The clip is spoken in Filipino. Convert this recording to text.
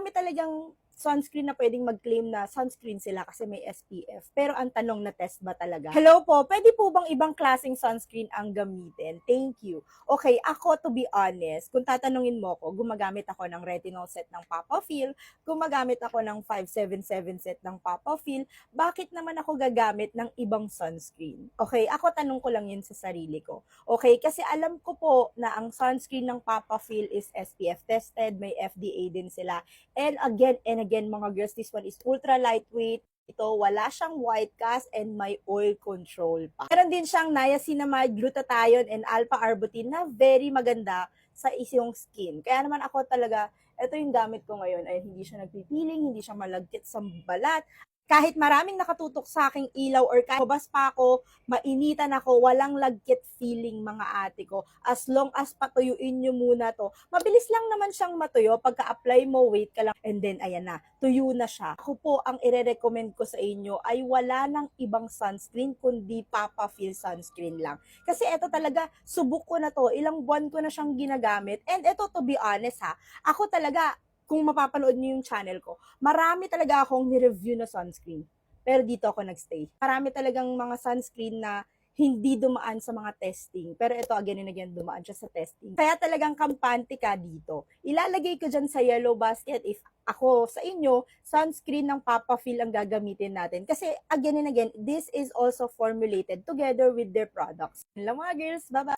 marami talagang sunscreen na pwedeng mag-claim na sunscreen sila kasi may SPF. Pero ang tanong, na test ba talaga? Hello po, pwede po bang ibang klaseng sunscreen ang gamitin? Thank you. Okay, ako to be honest, kung tatanungin mo ko, gumagamit ako ng retinol set ng Papafil, gumagamit ako ng 577 set ng Papafil, bakit naman ako gagamit ng ibang sunscreen? Okay, ako tanong ko lang yun sa sarili ko. Okay, kasi alam ko po na ang sunscreen ng Papafil is SPF tested, may FDA din sila. And again, mga girls, this one is ultra lightweight. Ito, wala siyang white cast and may oil control pa. Meron din siyang niacinamide, glutathione, and alpha-arbutin na very maganda sa isyong skin. Kaya naman ako talaga, ito yung gamit ko ngayon ay hindi siya nagpipiling, hindi siya malagkit sa balat. Kahit maraming nakatutok sa aking ilaw or kahit mabas pa ako, mainitan ako, walang lagkit feeling mga ate ko. As long as patuyuin nyo muna to, mabilis lang naman siyang matuyo. Pagka-apply mo, wait ka lang, and then ayan na, tuyo na siya. Ako po, ang ire-recommend ko sa inyo ay wala ng ibang sunscreen, kundi Papafil sunscreen lang. Kasi ito talaga, subok ko na to, ilang buwan ko na siyang ginagamit. And ito, to be honest ha, ako talaga, kung mapapanood niyo yung channel ko, marami talaga akong ni-review na sunscreen. Pero dito ako nagstay. Marami talagang mga sunscreen na hindi dumaan sa mga testing. Pero ito, again and again, dumaan siya sa testing. Kaya talagang kampante ka dito. Ilalagay ko dyan sa yellow basket if ako sa inyo, sunscreen ng Papafil ang gagamitin natin. Kasi again and again, this is also formulated together with their products. Hello mga girls, bye-bye!